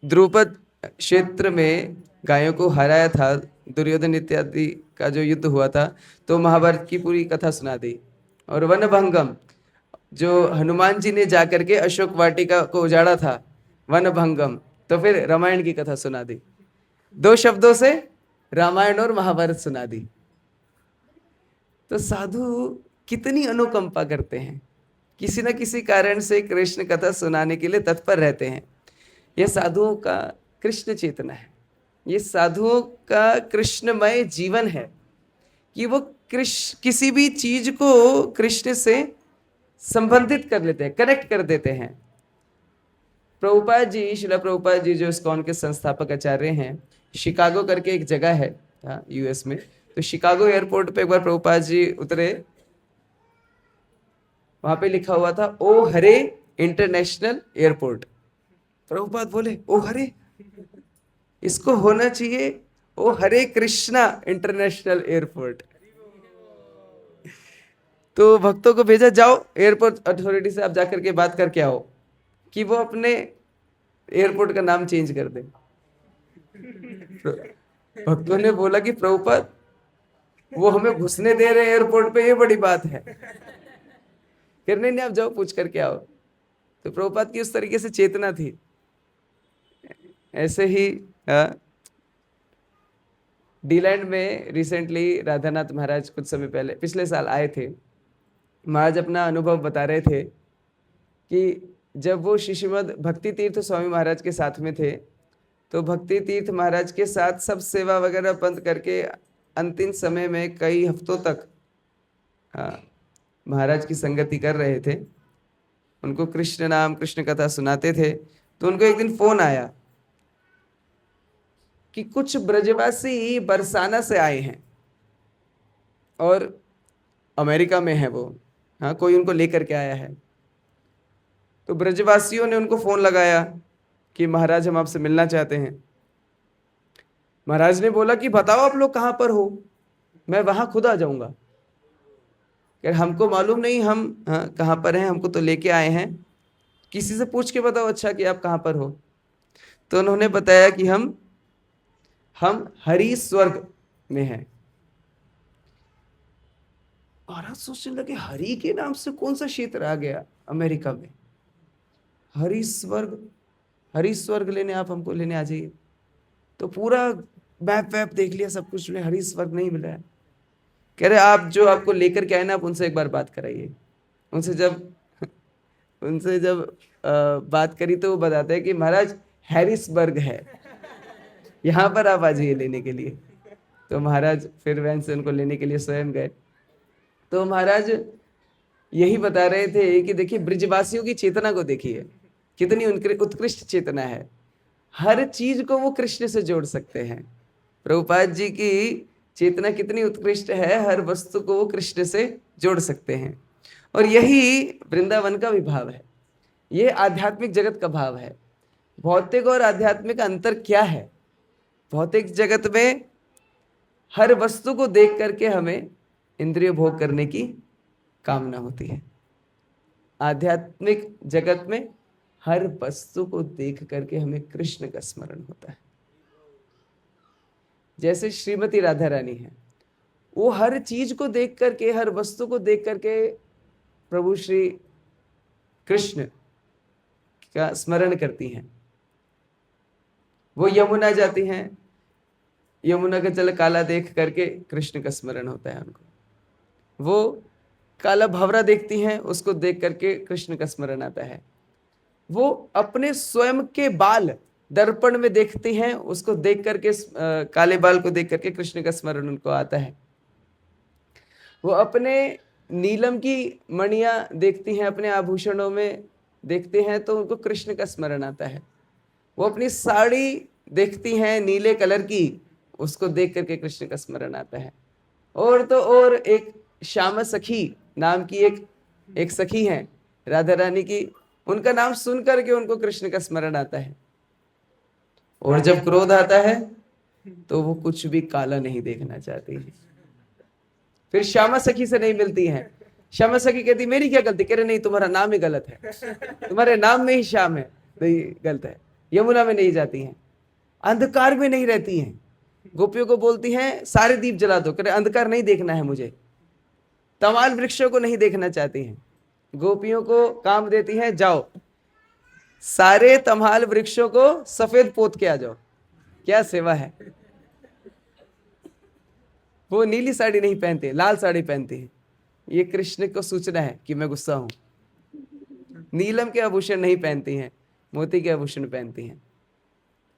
द्रुपद क्षेत्र में गायों को हराया था, दुर्योधन इत्यादि का जो युद्ध हुआ था, तो महाभारत की पूरी कथा सुना दी। और वनभंगम जो हनुमान जी ने जाकर के अशोक वाटिका को उजाड़ा था, वनभंगम, तो फिर रामायण की कथा सुना दी। 2 शब्दों से रामायण और महाभारत सुना दी। तो साधु कितनी अनुकंपा करते हैं, किसी न किसी कारण से कृष्ण कथा सुनाने के लिए तत्पर रहते हैं। यह साधुओं का कृष्ण चेतना है, ये साधुओं का कृष्णमय जीवन है कि वो कृष्ण किसी भी चीज को कृष्ण से संबंधित कर लेते हैं, कनेक्ट कर देते हैं। प्रभुपाद जी, शिला प्रभुपाद जी जो इस्कॉन के संस्थापक आचार्य हैं, शिकागो करके एक जगह है यूएस में, तो शिकागो एयरपोर्ट पे एक बार प्रभुपाद जी उतरे, वहां पे लिखा हुआ था ओ हरे इंटरनेशनल एयरपोर्ट। प्रभुपाद बोले ओ हरे, इसको होना चाहिए ओ हरे कृष्णा इंटरनेशनल एयरपोर्ट। तो भक्तों को भेजा, जाओ एयरपोर्ट अथॉरिटी से आप जाकर के बात करके आओ कि वो अपने एयरपोर्ट का नाम चेंज कर दे। भक्तों ने बोला कि प्रभुपाद वो हमें घुसने दे रहे एयरपोर्ट पे, ये बड़ी बात है। फिर नहीं आप जाओ पूछ करके आओ। तो प्रभुपाद की उस तरीके से चेतना थी। ऐसे ही डीलैंड में रिसेंटली राधानाथ महाराज कुछ समय पहले पिछले साल आए थे। महाराज अपना अनुभव बता रहे थे कि जब वो श्रीमद भक्ति तीर्थ स्वामी महाराज के साथ में थे, तो भक्ति तीर्थ महाराज के साथ सब सेवा वगैरह बंद करके अंतिम समय में कई हफ्तों तक महाराज की संगति कर रहे थे, उनको कृष्ण नाम कृष्ण कथा सुनाते थे। तो उनको एक दिन फोन आया कि कुछ ब्रजवासी बरसाना से आए हैं और अमेरिका में है वो, कोई उनको लेकर के आया है। तो ब्रजवासियों ने उनको फोन लगाया कि महाराज हम आपसे मिलना चाहते हैं। महाराज ने बोला कि बताओ आप लोग कहाँ पर हो, मैं वहां खुद आ जाऊंगा। हमको मालूम नहीं हम कहाँ पर हैं, हमको तो लेके आए हैं, किसी से पूछ के बताओ अच्छा कि आप कहाँ पर हो। तो उन्होंने बताया कि हम हरि स्वर्ग में हैं। महाराज सोचने लगे हरि के नाम से कौन सा क्षेत्र आ गया अमेरिका में, हरि स्वर्ग लेने आप हमको लेने आ जाइए। तो पूरा मैप वैप देख लिया, सब कुछ, हरि स्वर्ग नहीं मिला है। कह रहे आप जो आपको लेकर के आए ना, आप उनसे एक बार बात कराइए। उनसे जब बात करी तो वो बताते हैं कि महाराज हैरिसबर्ग है, यहाँ पर आप आ जाइए लेने के लिए। तो महाराज फिर वैन से उनको लेने के लिए स्वयं गए। तो महाराज यही बता रहे थे कि देखिए ब्रिजवासियों की चेतना को देखिए, कितनी उत्कृष्ट चेतना है, हर चीज को वो कृष्ण से जोड़ सकते हैं। प्रभुपाद जी की चेतना कितनी उत्कृष्ट है, हर वस्तु को वो कृष्ण से जोड़ सकते हैं। और यही वृंदावन का भी भाव है, ये आध्यात्मिक जगत का भाव है। भौतिक और आध्यात्मिक का अंतर क्या है? भौतिक जगत में हर वस्तु को देख करके हमें इंद्रिय भोग करने की कामना होती है। आध्यात्मिक जगत में हर वस्तु को देख करके हमें कृष्ण का स्मरण होता है। जैसे श्रीमती राधा रानी है, वो हर चीज को देख करके, हर वस्तु को देख करके प्रभु श्री कृष्ण का स्मरण करती हैं। वो यमुना जाती हैं, यमुना का जल काला देख करके कृष्ण का स्मरण होता है उनको। वो काला भंवरा देखती हैं, उसको देख करके कृष्ण का स्मरण आता है। वो अपने स्वयं के बाल दर्पण में देखती हैं, उसको देख करके काले बाल को देख करके कृष्ण का स्मरण उनको आता है। वो अपने नीलम की मणियां देखती हैं, अपने आभूषणों में देखते हैं तो उनको कृष्ण का स्मरण आता है। वो अपनी साड़ी देखती हैं नीले कलर की, उसको देख करके कृष्ण का स्मरण आता है। और तो और एक श्यामा सखी नाम की एक सखी है राधा रानी की, उनका नाम सुन करके उनको कृष्ण का स्मरण आता है। और जब क्रोध आता है तो वो कुछ भी काला नहीं देखना चाहती है। फिर श्यामा सखी से नहीं मिलती है। श्यामा सखी कहती मेरी क्या गलती? कह रहे नहीं, तुम्हारा नाम ही गलत है, तुम्हारे नाम में ही श्याम है, नहीं गलत है। यमुना में नहीं जाती हैं, अंधकार में नहीं रहती हैं। गोपियों को बोलती हैं सारे दीप जला दो, कह रहे अंधकार नहीं देखना है मुझे। तमाल वृक्षों को नहीं देखना चाहती हैं। गोपियों को काम देती हैं जाओ सारे तमाल वृक्षों को सफेद पोत के आ जाओ। क्या सेवा है। वो नीली साड़ी नहीं पहनते, लाल साड़ी पहनते हैं। ये कृष्ण को सूचना है कि मैं गुस्सा हूं। नीलम के आभूषण नहीं पहनती हैं, मोती के आभूषण पहनती हैं।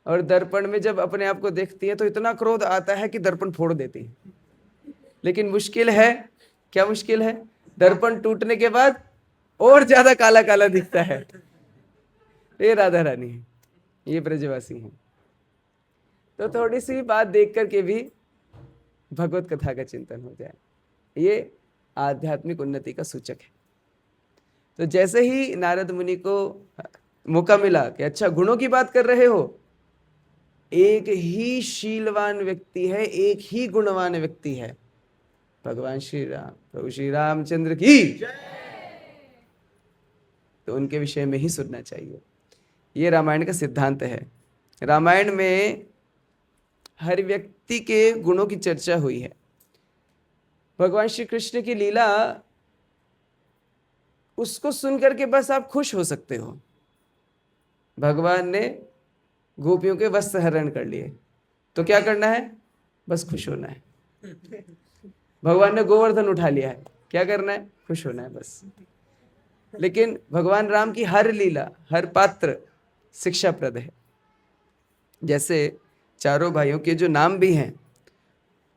और दर्पण में जब अपने आप को देखती है तो इतना क्रोध आता है कि दर्पण फोड़ देती है। लेकिन मुश्किल है, क्या मुश्किल है? दर्पण टूटने के बाद और ज्यादा काला काला दिखता है। ये राधा रानी है, ये ब्रजवासी हैं। तो थोड़ी सी बात देख करके भी भगवत कथा का चिंतन हो जाए, ये आध्यात्मिक उन्नति का सूचक है। तो जैसे ही नारद मुनि को मौका मिला कि अच्छा गुणों की बात कर रहे हो, एक ही शीलवान व्यक्ति है, एक ही गुणवान व्यक्ति है, भगवान श्री राम, प्रभु श्री रामचंद्र की, तो उनके विषय में ही सुनना चाहिए। ये रामायण का सिद्धांत है। रामायण में हर व्यक्ति के गुणों की चर्चा हुई है। भगवान श्री कृष्ण की लीला उसको सुनकर के बस आप खुश हो सकते हो। भगवान ने गोपियों के वस्त्र हरण कर लिए, तो क्या करना है? बस खुश होना है। भगवान ने गोवर्धन उठा लिया है, क्या करना है? खुश होना है बस। लेकिन भगवान राम की हर लीला, हर पात्र शिक्षाप्रद है। जैसे चारों भाइयों के जो नाम भी हैं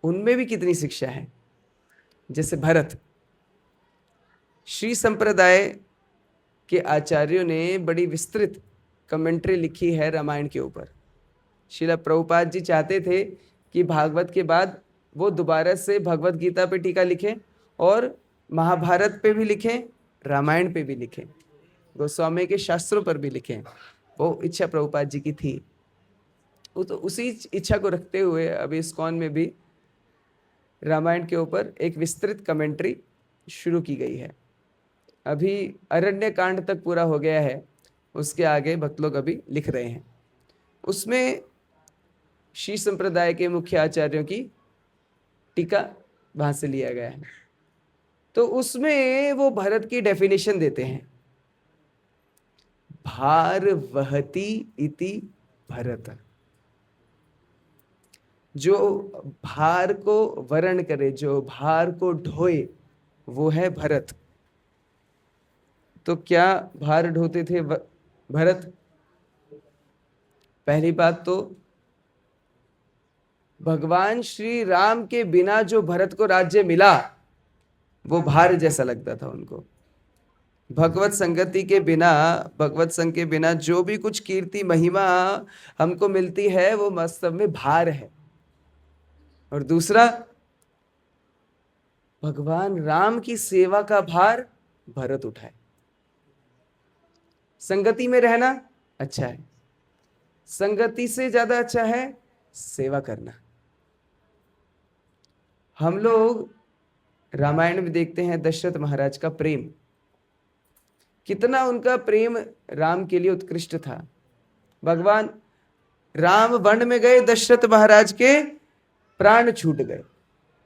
उनमें भी कितनी शिक्षा है। जैसे भरत, श्री संप्रदाय के आचार्यों ने बड़ी विस्तृत कमेंट्री लिखी है रामायण के ऊपर। श्रील प्रभुपाद जी चाहते थे कि भागवत के बाद वो दोबारा से भगवत गीता पे टीका लिखें और महाभारत पे भी लिखें, रामायण पे भी लिखें, गोस्वामी के शास्त्रों पर भी लिखें। वो इच्छा प्रभुपाद जी की थी। वो तो उसी इच्छा को रखते हुए अभी इस्कॉन में भी रामायण के ऊपर एक विस्तृत कमेंट्री शुरू की गई है। अभी अरण्य कांड तक पूरा हो गया है, उसके आगे भक्त लोग अभी लिख रहे हैं। उसमें श्री संप्रदाय के मुख्य आचार्यों की टीका वहां से लिया गया है। तो उसमें वो भरत की डेफिनेशन देते हैं, भार वहति इति भरत। जो भार को वरण करे, जो भार को ढोए, वो है भरत। तो क्या भार ढोते थे भरत? पहली बात तो भगवान श्री राम के बिना जो भरत को राज्य मिला वो भार जैसा लगता था उनको। भगवत संगति के बिना, भगवत संग के बिना जो भी कुछ कीर्ति महिमा हमको मिलती है वो वास्तव में भार है। और दूसरा, भगवान राम की सेवा का भार भरत उठाए। संगति में रहना अच्छा है, संगति से ज्यादा अच्छा है सेवा करना। हम लोग रामायण में देखते हैं दशरथ महाराज का प्रेम, कितना उनका प्रेम राम के लिए उत्कृष्ट था। भगवान राम वन में गए, दशरथ महाराज के प्राण छूट गए,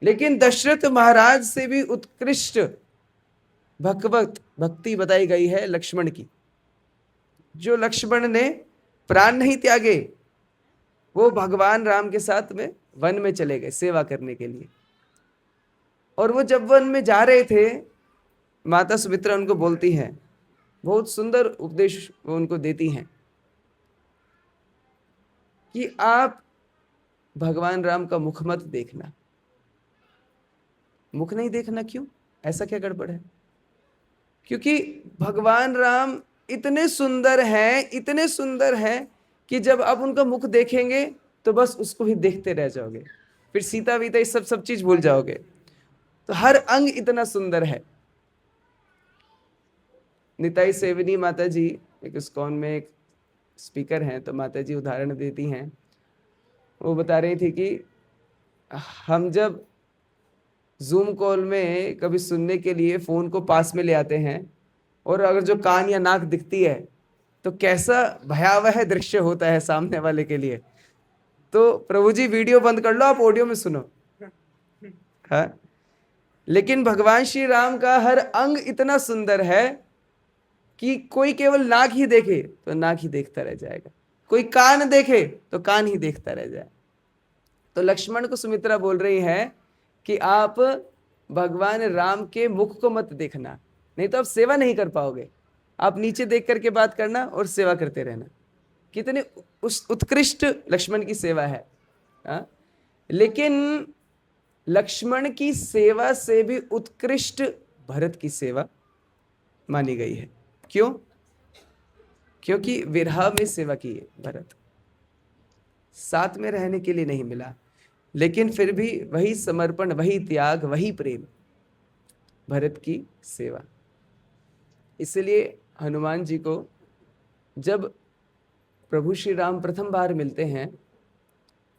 लेकिन दशरथ महाराज से भी उत्कृष्ट भक्ति बताई गई है लक्ष्मण की। जो लक्ष्मण ने प्राण नहीं त्यागे, वो भगवान राम के साथ में वन में चले गए सेवा करने के लिए। और वो जब वन में जा रहे थे, माता सुमित्रा उनको बोलती हैं, बहुत सुंदर उपदेश वो उनको देती हैं कि आप भगवान राम का मुख मत देखना। मुख नहीं देखना क्यों? ऐसा क्या गड़बड़ है? क्योंकि भगवान राम इतने सुंदर हैं, इतने सुंदर हैं कि जब आप उनका मुख देखेंगे तो बस उसको ही देखते रह जाओगे, फिर सीता वीता सब चीज भूल जाओगे। तो हर अंग इतना सुंदर है। निताई सेवनी माता जी एक इस्कॉन में एक स्पीकर हैं, तो माता जी उदाहरण देती हैं। वो बता रही थी कि हम जब जूम कॉल में कभी सुनने के लिए फोन को पास में ले आते हैं, और अगर जो कान या नाक दिखती है तो कैसा भयावह दृश्य होता है सामने वाले के लिए। तो प्रभु जी वीडियो बंद कर लो, आप ऑडियो में सुनो। हाँ, लेकिन भगवान श्री राम का हर अंग इतना सुंदर है कि कोई केवल नाक ही देखे तो नाक ही देखता रह जाएगा, कोई कान देखे तो कान ही देखता रह जाए। तो लक्ष्मण को सुमित्रा बोल रही है कि आप भगवान राम के मुख को मत देखना, नहीं तो आप सेवा नहीं कर पाओगे। आप नीचे देख करके बात करना और सेवा करते रहना। कितने उस उत्कृष्ट लक्ष्मण की सेवा है। हाँ? लेकिन लक्ष्मण की सेवा से भी उत्कृष्ट भरत की सेवा मानी गई है। क्यों? क्योंकि विरह में सेवा की है भरत, साथ में रहने के लिए नहीं मिला, लेकिन फिर भी वही समर्पण, वही त्याग, वही प्रेम, भरत की सेवा। इसलिए हनुमान जी को जब प्रभु श्री राम प्रथम बार मिलते हैं,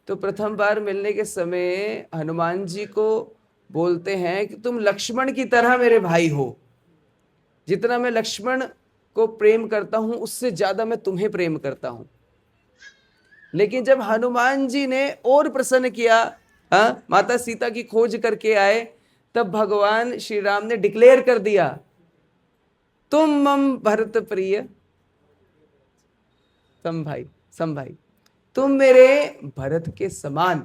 तो प्रथम बार मिलने के समय हनुमान जी को बोलते हैं कि तुम लक्ष्मण की तरह मेरे भाई हो। जितना मैं लक्ष्मण को प्रेम करता हूं उससे ज्यादा मैं तुम्हें प्रेम करता हूं। लेकिन जब हनुमान जी ने और प्रसन्न किया, माता सीता की खोज करके आए, तब भगवान श्री राम ने डिक्लेयर कर दिया, तुम मम भरत प्रिय सम भाई, तुम मेरे भरत के समान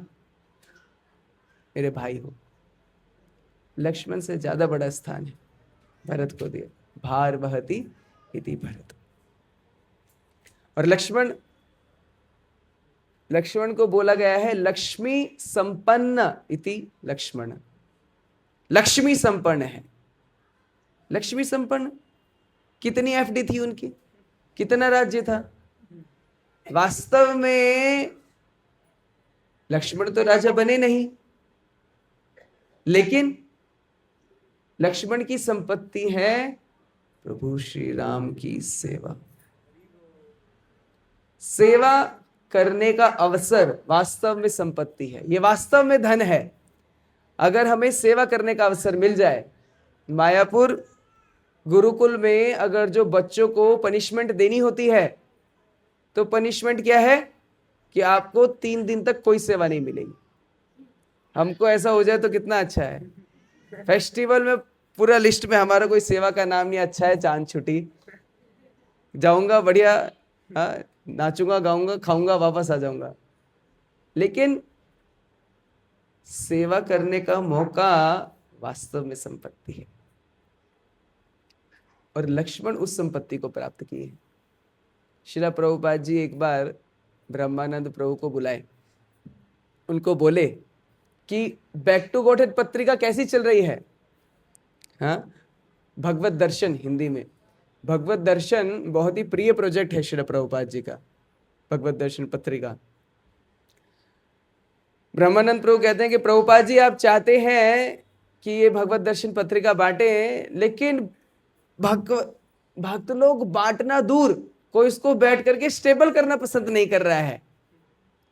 मेरे भाई हो। लक्ष्मण से ज्यादा बड़ा स्थान है भरत को दिया। भार वहति इति भरत। और लक्ष्मण को बोला गया है लक्ष्मी संपन्न इति लक्ष्मण। लक्ष्मी संपन्न है। लक्ष्मी संपन्न, कितनी एफडी थी उनकी, कितना राज्य था। वास्तव में लक्ष्मण तो राजा बने नहीं, लेकिन लक्ष्मण की संपत्ति है प्रभु श्री राम की सेवा। सेवा करने का अवसर वास्तव में संपत्ति है, ये वास्तव में धन है। अगर हमें सेवा करने का अवसर मिल जाए, मायापुर गुरुकुल में अगर जो बच्चों को पनिशमेंट देनी होती है, तो पनिशमेंट क्या है कि आपको 3 दिन तक कोई सेवा नहीं मिलेगी। हमको ऐसा हो जाए तो कितना अच्छा है। फेस्टिवल में पूरा लिस्ट में हमारा कोई सेवा का नाम नहीं, अच्छा है चांद छुट्टी, जाऊंगा बढ़िया, नाचूंगा गाऊंगा खाऊंगा वापस आ जाऊंगा। लेकिन सेवा करने का मौका वास्तव में संपत्ति है, और लक्ष्मण उस संपत्ति को प्राप्त किए। श्रील प्रभुपाद जी एक बार ब्रह्मानंद प्रभु को बुलाए, उनको बोले कि बैक टू गॉडहेड पत्रिका कैसी चल रही है। हाँ, भगवत दर्शन, हिंदी में भगवत दर्शन बहुत ही प्रिय प्रोजेक्ट है श्रील प्रभुपाद जी का, भगवत दर्शन पत्रिका। ब्रह्मानंद प्रभु कहते हैं कि प्रभुपाद जी आप चाहते हैं कि ये भगवत दर्शन पत्रिका बांटे, लेकिन भक्त लोग बांटना दूर, कोई इसको बैठ करके स्टेपल करना पसंद नहीं कर रहा है।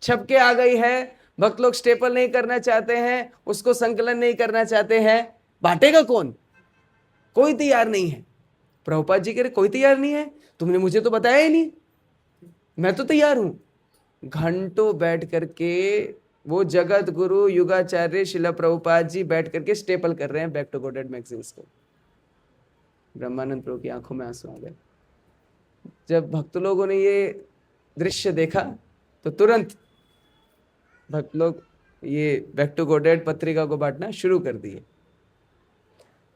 छपके आ गई है, भक्त लोग स्टेपल नहीं करना चाहते हैं, उसको संकलन नहीं करना चाहते हैं, बांटेगा कौन? कोई तैयार नहीं है। प्रभुपाद जी कह रहे कोई तैयार नहीं है, तुमने मुझे तो बताया ही नहीं, मैं तो तैयार हूं। घंटों बैठ करके वो जगत गुरु युगाचार्य श्रील प्रभुपाद जी बैठ करके स्टेपल कर रहे हैं बैक टू गॉडहेड मैगजीन्स को। ब्रह्मानंद प्रभु की आंखों में आंसू आ गए। जब भक्त लोगों ने ये दृश्य देखा तो तुरंत भक्त लोग ये बैक टू गॉडहेड पत्रिका को बांटना शुरू कर दिए।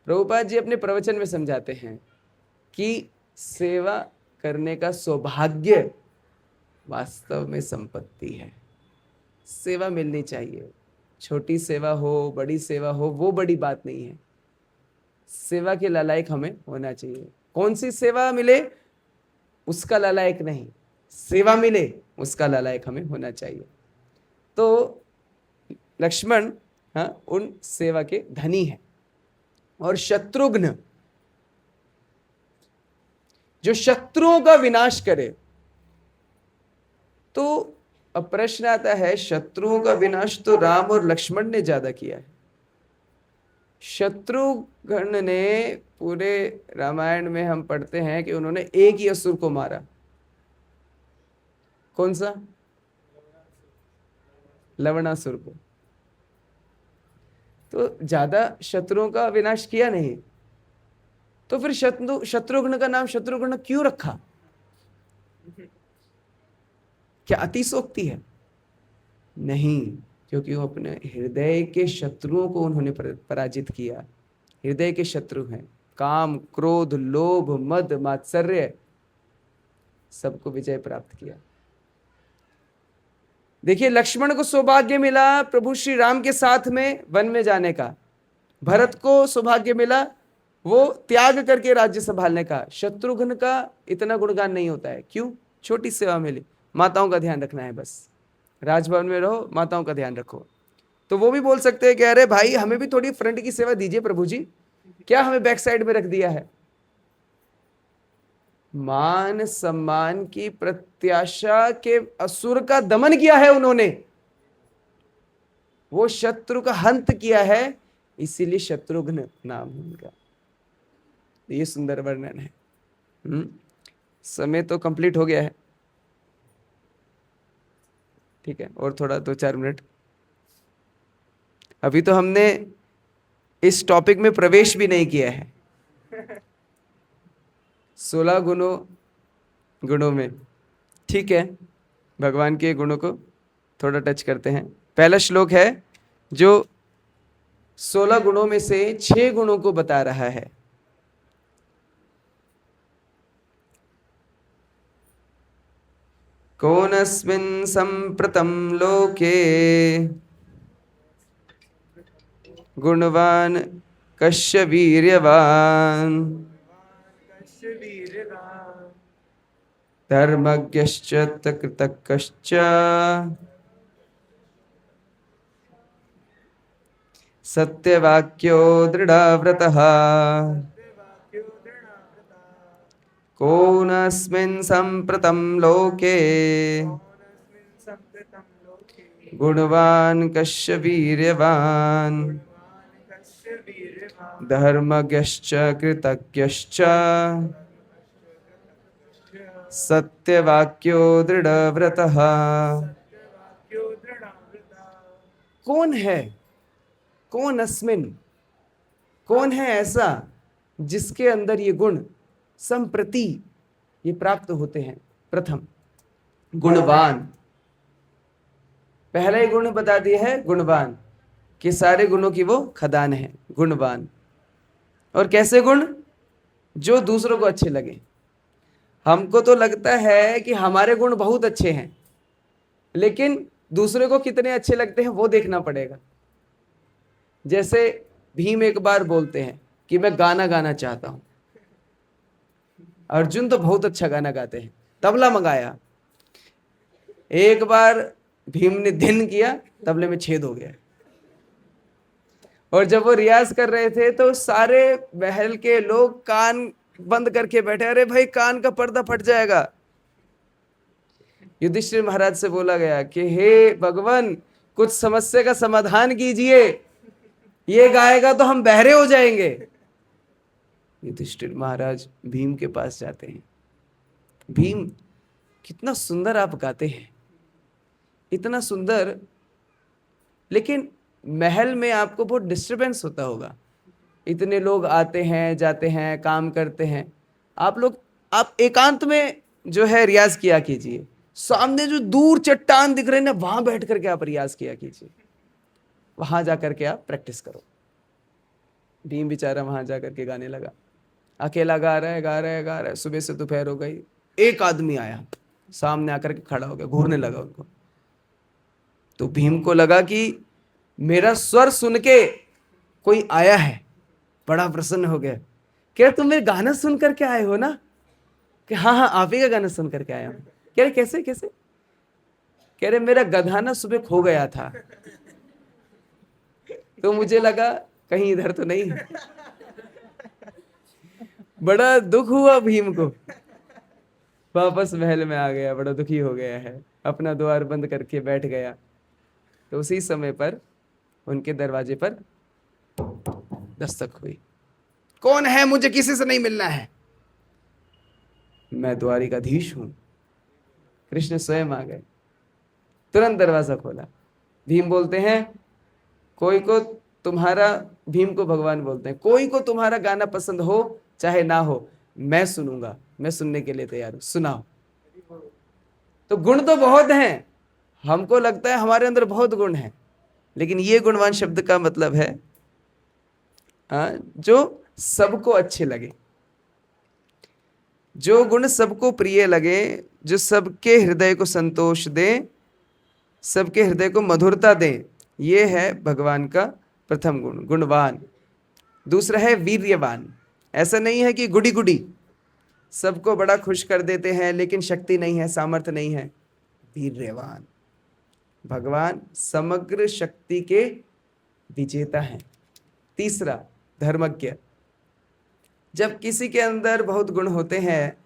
प्रभुपाद जी अपने प्रवचन में समझाते हैं कि सेवा करने का सौभाग्य वास्तव में संपत्ति है। सेवा मिलनी चाहिए, छोटी सेवा हो बड़ी सेवा हो वो बड़ी बात नहीं है। सेवा के लायक हमें होना चाहिए। कौन सी सेवा मिले उसका लायक नहीं, सेवा मिले उसका लायक हमें होना चाहिए। तो लक्ष्मण उन सेवा के धनी हैं। और शत्रुघ्न जो शत्रुओं का विनाश करे। तो अब प्रश्न आता है, शत्रुओं का विनाश तो राम और लक्ष्मण ने ज्यादा किया है। शत्रुघ्न ने पूरे रामायण में हम पढ़ते हैं कि उन्होंने एक ही असुर को मारा। कौन सा? लवणासुर को। तो ज्यादा शत्रुओं का विनाश किया नहीं। तो फिर शत्रुघ्न का नाम शत्रुघ्न क्यों रखा? क्या अतिशोक्ति है? नहीं, क्योंकि वो अपने हृदय के शत्रुओं को उन्होंने पराजित किया। हृदय के शत्रु हैं काम, क्रोध, लोभ, मद, मात्सर्य, सबको विजय प्राप्त किया। देखिए, लक्ष्मण को सौभाग्य मिला प्रभु श्री राम के साथ में वन में जाने का। भरत को सौभाग्य मिला वो त्याग करके राज्य संभालने का। शत्रुघ्न का इतना गुणगान नहीं होता है। क्यों? छोटी सेवा मिली, माताओं का ध्यान रखना है, बस राजभवन में रहो, माताओं का ध्यान रखो। तो वो भी बोल सकते हैं कि अरे भाई, हमें भी थोड़ी फ्रंट की सेवा दीजिए प्रभु जी, क्या हमें बैक साइड में रख दिया है? मान सम्मान की प्रत्याशा के असुर का दमन किया है उन्होंने, वो शत्रु का हंत किया है, इसीलिए शत्रुघ्न नाम उनका। ये सुंदर वर्णन है। समय तो कंप्लीट हो गया है, ठीक है, और थोड़ा 2-4 मिनट। अभी तो हमने इस टॉपिक में प्रवेश भी नहीं किया है। 16 गुणों में, ठीक है, भगवान के गुणों को थोड़ा टच करते हैं। पहला श्लोक है जो 16 गुणों में से 6 गुणों को बता रहा है। कोनस्मिन् संप्रतं लोके गुणवान कस्य वीर्यवान धर्मज्ञश्च कृतज्ञश्च सत्यवाक्यो दृढव्रतः कोनस्मिन् संप्रतं लोके गुणवान कस्य वीर्यवान धर्मज्ञश्च कृतज्ञश्च सत्यवाक्यो दृढव्रतः। कौन है? कौन अस्मिन, कौन है ऐसा जिसके अंदर ये गुण संप्रति ये प्राप्त होते हैं? प्रथम गुणवान, पहला ही गुण बता दिया है गुणवान, कि सारे गुणों की वो खदान है, गुणवान। और कैसे गुण? जो दूसरों को अच्छे लगे। हमको तो लगता है कि हमारे गुण बहुत अच्छे हैं, लेकिन दूसरे को कितने अच्छे लगते हैं वो देखना पड़ेगा। जैसे भीम एक बार बोलते हैं कि मैं गाना गाना चाहता हूं। अर्जुन तो बहुत अच्छा गाना गाते हैं, तबला मंगाया। एक बार भीम ने धिन किया, तबले में छेद हो गया। और जब वो रियाज कर रहे थे तो सारे महल के लोग कान बंद करके बैठे, अरे भाई कान का पर्दा फट जाएगा। युधिष्ठिर महाराज से बोला गया कि हे भगवान, कुछ समस्या का समाधान कीजिए, ये गाएगा तो हम बहरे हो जाएंगे। युधिष्ठिर महाराज भीम के पास जाते हैं। भीम, कितना सुंदर आप गाते हैं, इतना सुंदर, लेकिन महल में आपको बहुत डिस्टरबेंस होता होगा। इतने लोग आते हैं जाते हैं, काम करते हैं। आप एकांत में जो है रियाज किया कीजिए। सामने जो दूर चट्टान दिख रहे हैं ना, वहां बैठ करके आप रियाज किया कीजिए, वहां जाकर के आप प्रैक्टिस करो। भीम बेचारा वहां जाकर के गाने लगा, अकेला गा रहा है। सुबह से दोपहर हो गई। एक आदमी आया, सामने आकर के खड़ा हो गया, घूरने लगा उनको। तो भीम को लगा कि मेरा स्वर सुन के कोई आया है, बड़ा प्रसन्न हो गया। क्या तुम मेरे गाना सुन करके आए हो ना? कि हाँ, आप ही का गाना सुन करके आया हूं। कह रहे कैसे? कह रहे मेरा गधा ना सुबह खो गया था, तो मुझे लगा कहीं इधर तो नहीं है। बड़ा दुख हुआ भीम को, वापस महल में आ गया, बड़ा दुखी हो गया है, अपना द्वार बंद करके बैठ गया। तो उसी समय पर उनके दरवाजे पर दस्तक हुई। कौन है? मुझे किसी से नहीं मिलना है, मैं द्वारिकाधीश हूं। कृष्ण स्वयं आ गए, तुरंत दरवाजा खोला। भीम बोलते हैं कोई को तुम्हारा, भीम को भगवान बोलते हैं, कोई को तुम्हारा गाना पसंद हो चाहे ना हो, मैं सुनूंगा, मैं सुनने के लिए तैयार हूं, सुनाओ। तो गुण तो बहुत हैं, हमको लगता है हमारे अंदर बहुत गुण हैं, लेकिन ये गुणवान शब्द का मतलब है जो सबको अच्छे लगे, जो गुण सबको प्रिय लगे, जो सबके हृदय को संतोष दे, सबके हृदय को मधुरता दे, ये है भगवान का प्रथम गुण, गुणवान। दूसरा है वीर्यवान। ऐसा नहीं है कि गुडी गुडी सबको बड़ा खुश कर देते हैं लेकिन शक्ति नहीं है, सामर्थ्य नहीं है। वीर्यवान, भगवान समग्र शक्ति के विजेता हैं। तीसरा धर्मज्ञ। जब किसी के अंदर बहुत गुण होते हैं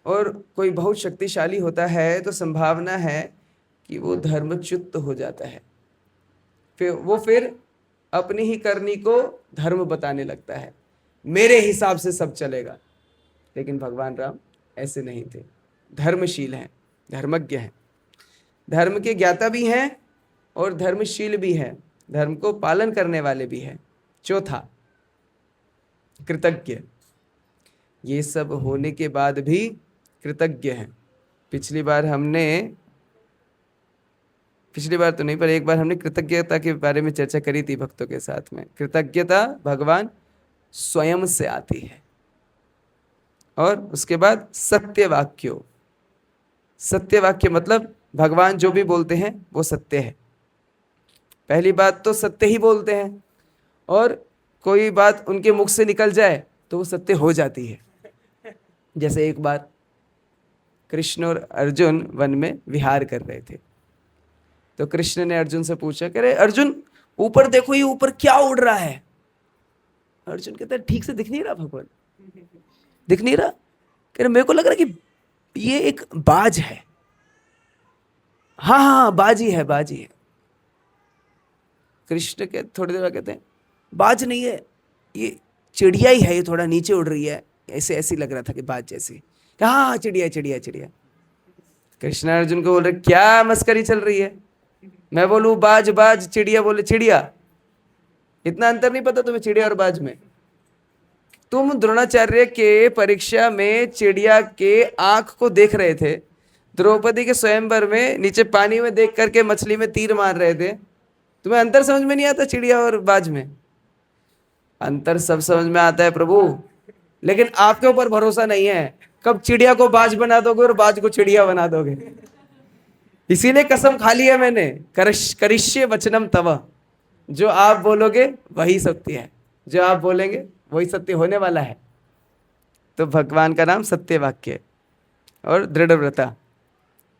और कोई बहुत शक्तिशाली होता है तो संभावना है कि वो धर्मच्युत हो जाता है, फिर अपनी ही करनी को धर्म बताने लगता है, मेरे हिसाब से सब चलेगा। लेकिन भगवान राम ऐसे नहीं थे, धर्मशील हैं, धर्मज्ञ हैं, धर्म के ज्ञाता भी हैं और धर्मशील भी हैं, धर्म को पालन करने वाले भी हैं। चौथा कृतज्ञ। ये सब होने के बाद भी कृतज्ञ हैं। पिछली बार तो नहीं, पर एक बार हमने कृतज्ञता के बारे में चर्चा करी थी भक्तों के साथ में। कृतज्ञता भगवान स्वयं से आती है। और उसके बाद सत्यवाक्यो। सत्यवाक्य मतलब भगवान जो भी बोलते हैं वो सत्य है। पहली बात तो सत्य ही बोलते हैं, और कोई बात उनके मुख से निकल जाए तो वो सत्य हो जाती है। जैसे एक बार कृष्ण और अर्जुन वन में विहार कर रहे थे, तो कृष्ण ने अर्जुन से पूछा, कह रहे अर्जुन ऊपर देखो, ये ऊपर क्या उड़ रहा है? अर्जुन कहता है ठीक से दिख नहीं रहा भगवान, दिख नहीं रहा। कह रहे मेरे को लग रहा कि ये एक बाज है। हाँ हाँ बाजी है, बाजी है। कृष्ण के थोड़ी देर बाद कहते हैं बाज नहीं है, ये चिड़िया ही है, ये थोड़ा नीचे उड़ रही है, ऐसे ऐसी लग रहा था कि बाज जैसी। हाँ चिड़िया चिड़िया चिड़िया। कृष्ण अर्जुन को बोल रहे क्या मस्करी चल रही है? मैं बोलूं बाज बाज, चिड़िया बोले चिड़िया। इतना अंतर नहीं पता तुम्हें चिड़िया और बाज में? तुम द्रोणाचार्य के परीक्षा में चिड़िया के आंख को देख रहे थे, द्रौपदी के स्वयंवर में नीचे पानी में देख करके मछली में तीर मार रहे थे, तुम्हें अंतर समझ में नहीं आता चिड़िया और बाज में? अंतर सब समझ में आता है प्रभु, लेकिन आपके ऊपर भरोसा नहीं है, कब चिड़िया को बाज बना दोगे और बाज को चिड़िया बना दोगे। इसीलिए कसम खा ली है मैंने, करिष्ये वचनम तव, जो आप बोलोगे वही सत्य है, जो आप बोलेंगे वही सत्य होने वाला है। तो भगवान का नाम सत्य वाक्य और दृढ़ व्रता।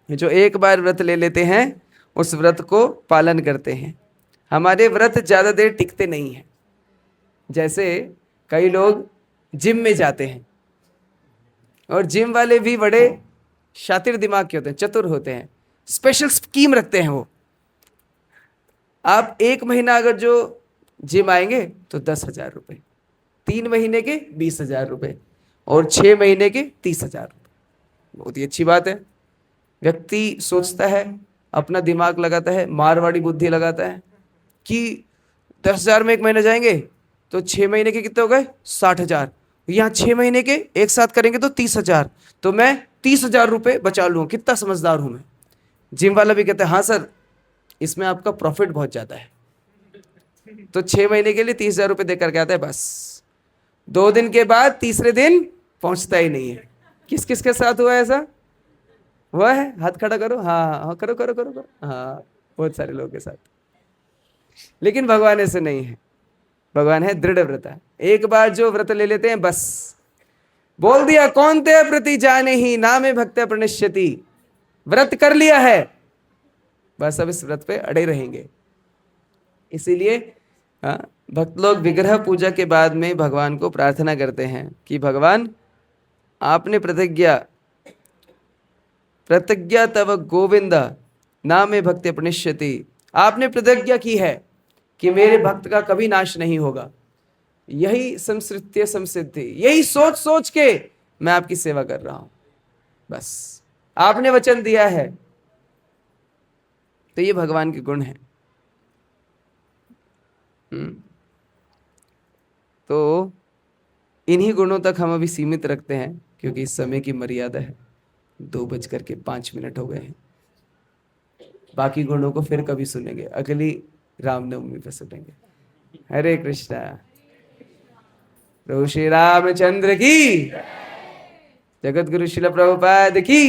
जो एक बार व्रत ले लेते हैं उस व्रत को पालन करते हैं। हमारे व्रत ज्यादा देर टिकते नहीं हैं। जैसे कई लोग जिम में जाते हैं, और जिम वाले भी बड़े शातिर दिमाग के होते हैं, चतुर होते हैं, स्पेशल स्कीम रखते हैं वो। आप 1 महीना अगर जो जिम आएंगे तो 10,000 रुपये, 3 महीने के 20,000 रुपये, और 6 महीने के 30,000 रुपये। बहुत ही अच्छी बात है। व्यक्ति सोचता है, अपना दिमाग लगाता है, मारवाड़ी बुद्धि लगाता है कि 10,000 में 1 महीना जाएंगे तो 6 महीने के कितने हो गए? 60,000। यहाँ 6 महीने के एक साथ करेंगे तो 30,000, तो मैं 30,000 रुपये बचा लूँ। कितना समझदार हूँ मैं। जिम वाला भी कहता है हाँ सर, इसमें आपका प्रॉफिट बहुत ज़्यादा है। तो 6 महीने के लिए 30,000 रुपये देकर के आता है, बस 2 दिन के बाद तीसरे दिन पहुंचता ही नहीं है। किस किस के साथ हुआ है ऐसा? हुआ है? हाथ खड़ा करो। हाँ हाँ करो करो करो करो। हाँ बहुत सारे लोगों के साथ। लेकिन भगवान ऐसे नहीं है। भगवान है दृढ़ व्रता। एक बार जो व्रत ले लेते हैं बस, बोल दिया कौन ते प्रति जाने ही नामे भक्त प्रणश्यति, व्रत कर लिया है बस, अब इस व्रत पे अड़े रहेंगे। इसीलिए हाँ, भक्त लोग विग्रह पूजा के बाद में भगवान को प्रार्थना करते हैं कि भगवान आपने प्रतिज्ञा तव गोविंद नामे भक्ति प्रणश्यति, आपने प्रतिज्ञा की है कि मेरे भक्त का कभी नाश नहीं होगा। यही संसृत्य संसिद्धि, यही सोच सोच के मैं आपकी सेवा कर रहा हूं। बस आपने वचन दिया है, तो ये भगवान के गुण हैं। तो इन्हीं गुणों तक हम अभी सीमित रखते हैं, क्योंकि इस समय की मर्यादा है, 2:05 हो गए हैं। बाकी गुणों को फिर कभी सुनेंगे, अगली रामनवमी पे सुनेंगे। हरे कृष्णा। प्रभु श्री रामचंद्र की, जगत गुरु श्रील प्रभुपाद की।